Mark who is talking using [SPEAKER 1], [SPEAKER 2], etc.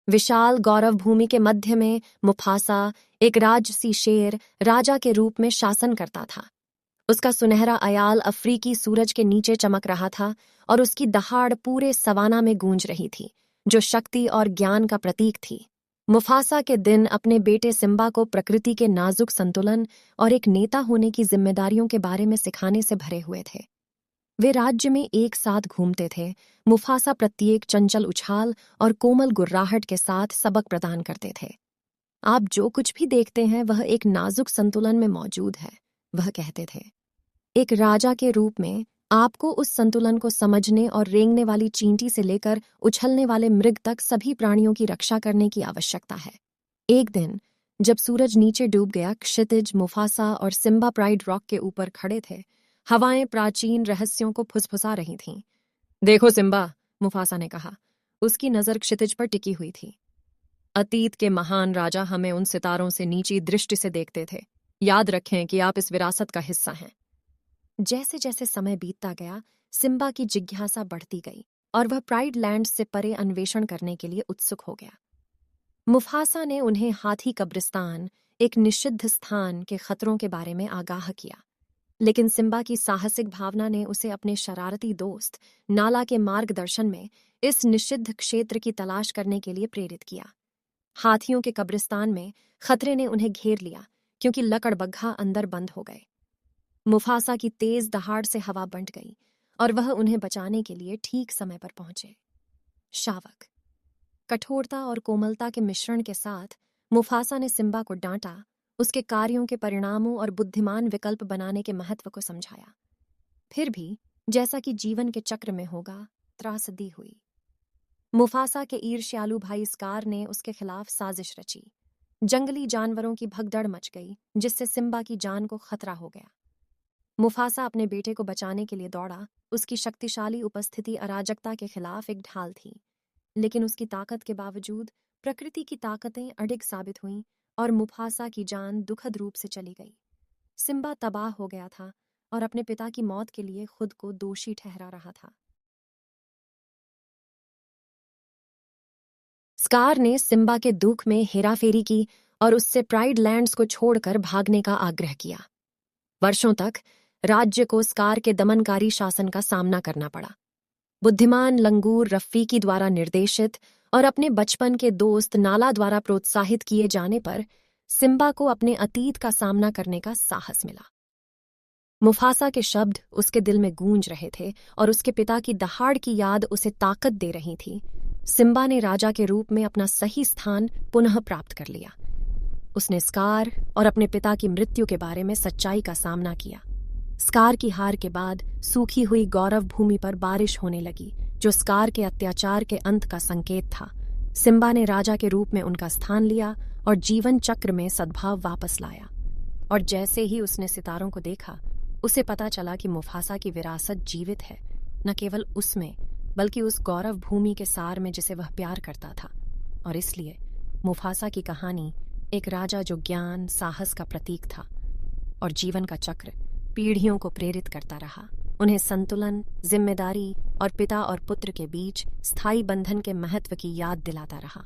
[SPEAKER 1] विशाल गौरव भूमि के मध्य में मुफासा, एक राजसी शेर, राजा के रूप में शासन करता था। उसका सुनहरा अयाल अफ्रीकी सूरज के नीचे चमक रहा था और उसकी दहाड़ पूरे सवाना में गूंज रही थी, जो शक्ति और ज्ञान का प्रतीक थी। मुफासा के दिन अपने बेटे सिम्बा को प्रकृति के नाजुक संतुलन और एक नेता होने की जिम्मेदारियों के बारे में सिखाने से भरे हुए थे। वे राज्य में एक साथ घूमते थे। मुफासा प्रत्येक चंचल उछाल और कोमल गुर्राहट के साथ सबक प्रदान करते थे। आप जो कुछ भी देखते हैं वह एक नाजुक संतुलन में मौजूद है, वह कहते थे। एक राजा के रूप में आपको उस संतुलन को समझने और रेंगने वाली चींटी से लेकर उछलने वाले मृग तक सभी प्राणियों की रक्षा करने की आवश्यकता है। एक दिन जब सूरज नीचे डूब गया, क्षितिज, मुफासा और सिम्बा प्राइड रॉक के ऊपर खड़े थे। हवाएं प्राचीन रहस्यों को फुसफुसा रही थीं। देखो सिम्बा, मुफासा ने कहा। उसकी नजर क्षितिज पर टिकी हुई थी। अतीत के महान राजा हमें उन सितारों से नीची दृष्टि से देखते थे। याद रखें कि आप इस विरासत का हिस्सा हैं। जैसे जैसे समय बीतता गया, सिम्बा की जिज्ञासा बढ़ती गई और वह प्राइड लैंड से परे अन्वेषण करने के लिए उत्सुक हो गया। मुफासा ने उन्हें हाथी कब्रिस्तान, एक निषिद्ध स्थान के खतरों के बारे में आगाह किया, लेकिन सिम्बा की साहसिक भावना ने उसे अपने शरारती दोस्त नाला के मार्गदर्शन में इस निषिद्ध क्षेत्र की तलाश करने के लिए प्रेरित किया। हाथियों के कब्रिस्तान में खतरे ने उन्हें घेर लिया क्योंकि लकड़बग्घा अंदर बंद हो गए। मुफासा की तेज दहाड़ से हवा बंट गई और वह उन्हें बचाने के लिए ठीक समय पर पहुंचे। शावक, कठोरता और कोमलता के मिश्रण के साथ मुफासा ने सिम्बा को डांटा, उसके कार्यों के परिणामों और बुद्धिमान विकल्प बनाने के महत्व को समझाया। फिर भी जैसा कि जीवन के चक्र में होगा, त्रासदी हुई। मुफासा के ईर्ष्यालु भाई स्कार ने उसके खिलाफ साजिश रची। जंगली जानवरों की भगदड़ मच गई, जिससे सिम्बा की जान को खतरा हो गया। मुफासा अपने बेटे को बचाने के लिए दौड़ा। उसकी शक्तिशाली उपस्थिति अराजकता के खिलाफ एक ढाल थी, लेकिन उसकी ताकत के बावजूद प्रकृति की ताकतें अडिग साबित हुईं और मुफासा की जान दुखद रूप से चली गई। सिम्बा तबाह हो गया था और अपने पिता की मौत के लिए खुद को दोषी ठहरा रहा था। स्कार ने सिम्बा के दुख में हेराफेरी की और उससे प्राइड लैंड्स को छोड़कर भागने का आग्रह किया। वर्षों तक राज्य को स्कार के दमनकारी शासन का सामना करना पड़ा। बुद्धिमान लंगूर रफीकी द्वारा निर्देशित और अपने बचपन के दोस्त नाला द्वारा प्रोत्साहित किए जाने पर सिम्बा को अपने अतीत का सामना करने का साहस मिला। मुफासा के शब्द उसके दिल में गूंज रहे थे और उसके पिता की दहाड़ की याद उसे ताकत दे रही थी। सिम्बा ने राजा के रूप में अपना सही स्थान पुनः प्राप्त कर लिया। उसने स्कार और अपने पिता की मृत्यु के बारे में सच्चाई का सामना किया। स्कार की हार के बाद सूखी हुई गौरव भूमि पर बारिश होने लगी, जो स्कार के अत्याचार के अंत का संकेत था। सिम्बा ने राजा के रूप में उनका स्थान लिया और जीवन चक्र में सद्भाव वापस लाया। और जैसे ही उसने सितारों को देखा, उसे पता चला कि मुफासा की विरासत जीवित है, न केवल उसमें बल्कि उस गौरव भूमि के सार में जिसे वह प्यार करता था। और इसलिए मुफासा की कहानी एक राजा जो ज्ञान, साहस का प्रतीक था और जीवन का चक्र पीढ़ियों को प्रेरित करता रहा, उन्हें संतुलन, जिम्मेदारी और पिता और पुत्र के बीच स्थायी बंधन के महत्व की याद दिलाता रहा।